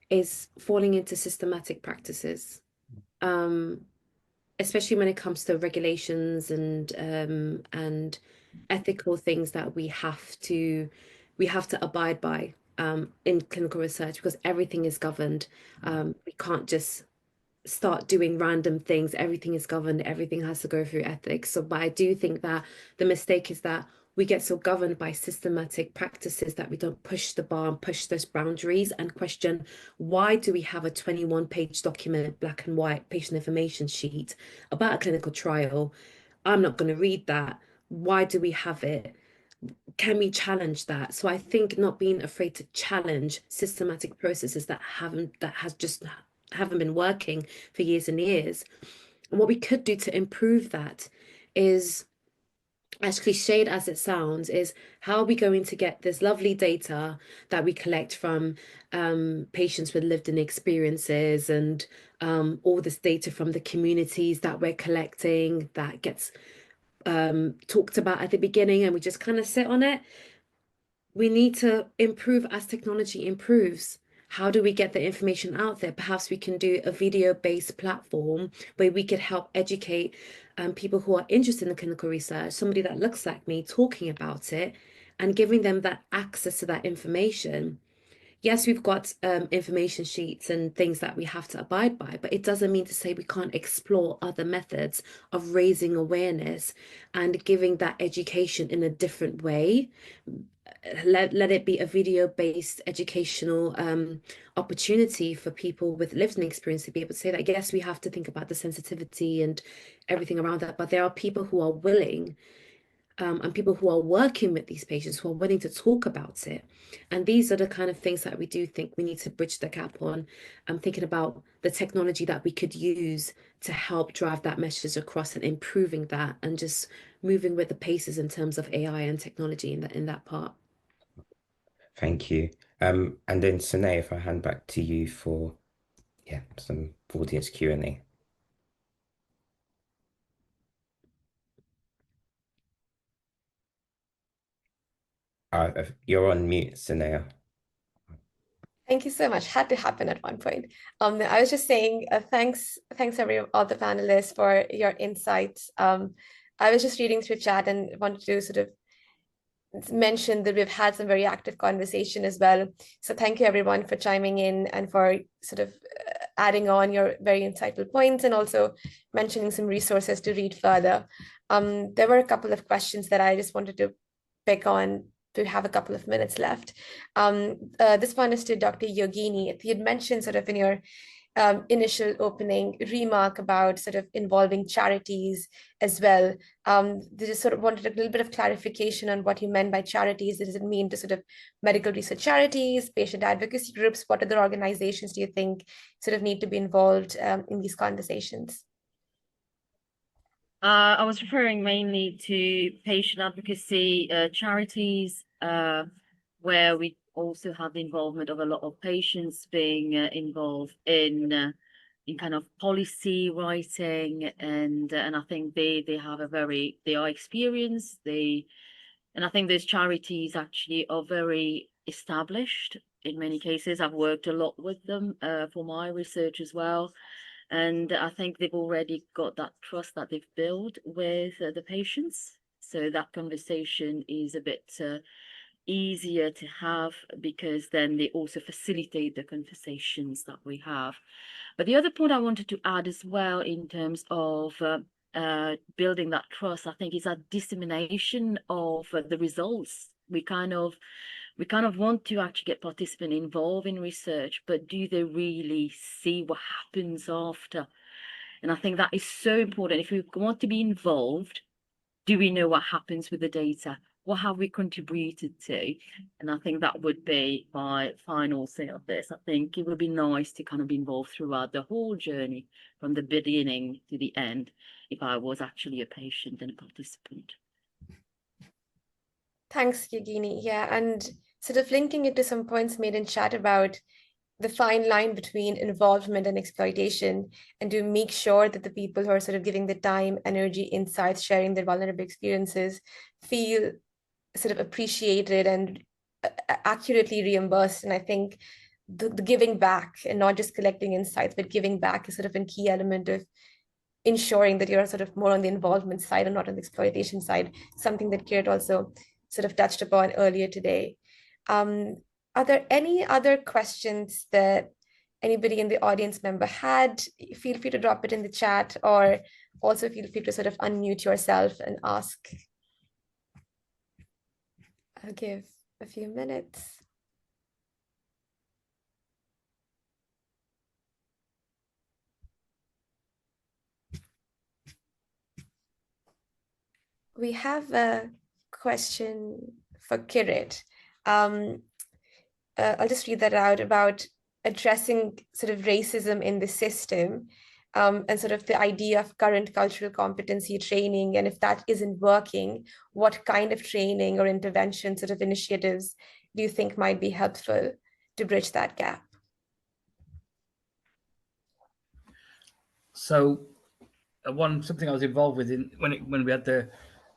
is falling into systematic practices. Especially when it comes to regulations and ethical things that we have to abide by in clinical research, because everything is governed. We can't just start doing random things. Everything is governed. Everything has to go through ethics. So, but I do think that the mistake is that we get so governed by systematic practices that we don't push the bar and push those boundaries and question, why do we have a 21-page document, black and white patient information sheet about a clinical trial? I'm not going to read that. Why do we have it? Can we challenge that? So I think not being afraid to challenge systematic processes that haven't been working for years and years. And what we could do to improve that is, as cliched as it sounds, is how are we going to get this lovely data that we collect from patients with lived-in experiences and all this data from the communities that we're collecting that gets talked about at the beginning and we just kind of sit on it. We need to improve as technology improves. How do we get the information out there? Perhaps we can do a video-based platform where we could help educate people who are interested in clinical research, somebody that looks like me talking about it and giving them that access to that information. Yes, we've got information sheets and things that we have to abide by, but it doesn't mean to say we can't explore other methods of raising awareness and giving that education in a different way. Let it be a video-based educational opportunity for people with lived experience to be able to say that, yes, we have to think about the sensitivity and everything around that, but there are people who are willing and people who are working with these patients who are willing to talk about it. And these are the kind of things that we do think we need to bridge the gap on. I'm thinking about the technology that we could use to help drive that message across and improving that and just moving with the paces in terms of AI and technology in that part. Thank you. And then Sine, if I hand back to you for some audience Q&A. You're on mute, Sine. Thank you so much. Had to happen at one point. I was just saying, thanks all the panelists for your insights. I was just reading through chat and wanted to sort of mention that we've had some very active conversation as well. So thank you everyone for chiming in and for sort of adding on your very insightful points and also mentioning some resources to read further. There were a couple of questions that I just wanted to pick on. We have a couple of minutes left. This one is to Dr. Yogini. You'd mentioned sort of in your initial opening remark about sort of involving charities as well. They just sort of wanted a little bit of clarification on what you meant by charities. Does it mean to sort of medical research charities, patient advocacy groups? What other organizations do you think sort of need to be involved in these conversations? I was referring mainly to patient advocacy charities, where we also have the involvement of a lot of patients being involved in kind of policy writing, and I think they are experienced. And I think those charities actually are very established in many cases. I've worked a lot with them for my research as well. And I think they've already got that trust that they've built with the patients. So that conversation is a bit easier to have, because then they also facilitate the conversations that we have. But the other point I wanted to add as well in terms of building that trust, I think, is that dissemination of the results. We kind of want to actually get participants involved in research, but do they really see what happens after? And I think that is so important. If we want to be involved, do we know what happens with the data? What have we contributed to? And I think that would be my final say of this. I think it would be nice to kind of be involved throughout the whole journey, from the beginning to the end, if I was actually a patient and a participant. Thanks, Yogini. Yeah, and sort of linking it to some points made in chat about the fine line between involvement and exploitation, and to make sure that the people who are sort of giving the time, energy, insights, sharing their vulnerable experiences feel sort of appreciated and accurately reimbursed. And I think the giving back, and not just collecting insights, but giving back is sort of a key element of ensuring that you're sort of more on the involvement side and not on the exploitation side, something that Kirit also sort of touched upon earlier today. Are there any other questions that anybody in the audience member had? Feel free to drop it in the chat, or also feel free to sort of unmute yourself and ask. I'll give a few minutes. We have a question for Kirit. I'll just read that out, about addressing sort of racism in the system, and sort of the idea of current cultural competency training. And if that isn't working, what kind of training or intervention sort of initiatives do you think might be helpful to bridge that gap? So something I was involved with when we had the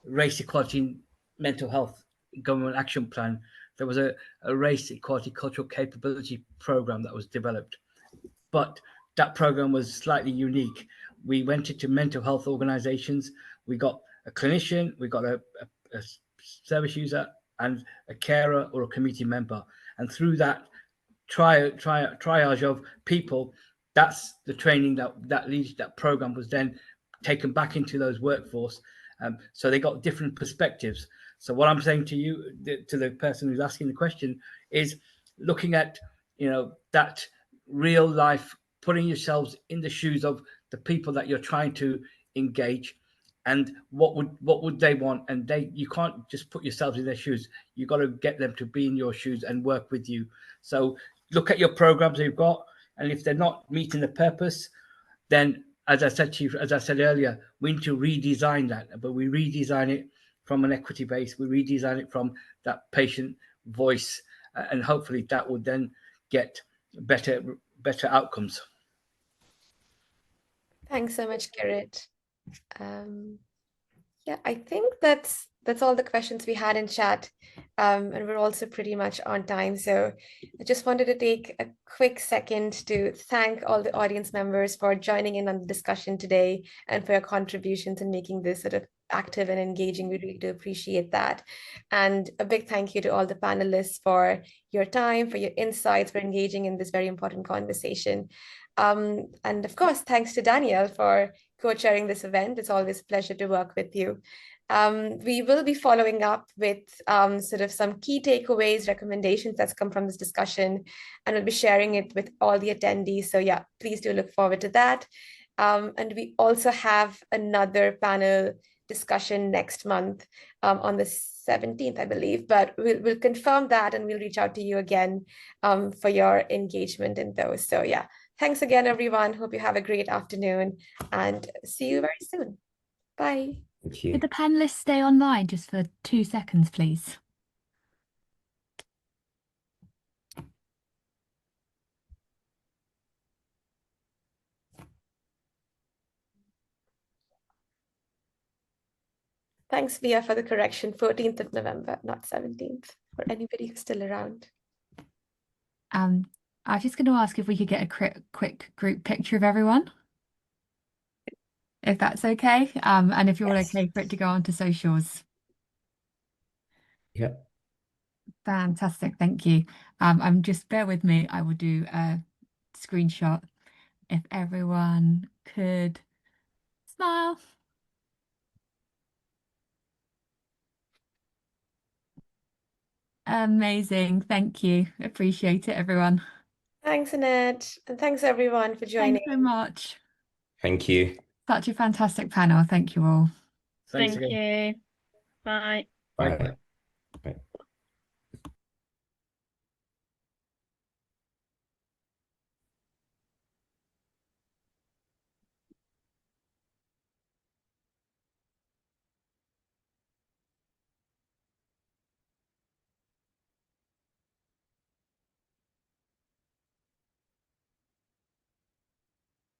race equality in mental health government action plan, there was a race equality cultural capability program that was developed. But that program was slightly unique. We went into mental health organizations. We got a clinician, we got a service user, and a carer or a community member. And through that triage of people, that's the training that program was then taken back into those workforce. So they got different perspectives. So what I'm saying to you, to the person who's asking the question, is looking at, that real life, putting yourselves in the shoes of the people that you're trying to engage, and what would they want? And you can't just put yourselves in their shoes. You got to get them to be in your shoes and work with you. So look at your programs you've got, and if they're not meeting the purpose, then as I said earlier, we need to redesign that. But we redesign it from an equity base. We redesign it from that patient voice, and hopefully that would then get better outcomes. Thanks so much, Kirit. Yeah, I think that's all the questions we had in chat. And we're also pretty much on time. So I just wanted to take a quick second to thank all the audience members for joining in on the discussion today and for your contributions and making this sort of active and engaging. We really do appreciate that. And a big thank you to all the panelists for your time, for your insights, for engaging in this very important conversation. And of course, thanks to Danielle for co-chairing this event. It's always a pleasure to work with you. We will be following up with sort of some key takeaways, recommendations that's come from this discussion, and we'll be sharing it with all the attendees. So yeah, please do look forward to that. And we also have another panel discussion next month on the 17th, I believe, but we'll confirm that and we'll reach out to you again for your engagement in those. So yeah, thanks again, everyone. Hope you have a great afternoon and see you very soon. Bye. Thank you. Could the panelists stay online just for 2 seconds, please? Thanks, Via, for the correction. 14th of November, not 17th, for anybody who's still around. I was just going to ask if we could get a quick group picture of everyone, if that's okay, and if you're all Yes. okay for it to go onto socials. Yep. Fantastic, thank you. I'm just bear with me. I will do a screenshot. If everyone could smile. Amazing, thank you. Appreciate it, everyone. Thanks, Annette. And thanks, everyone, for joining. Thanks so much. Thank you. Such a fantastic panel. Thank you all. Thanks Thank again. you. Bye. Bye.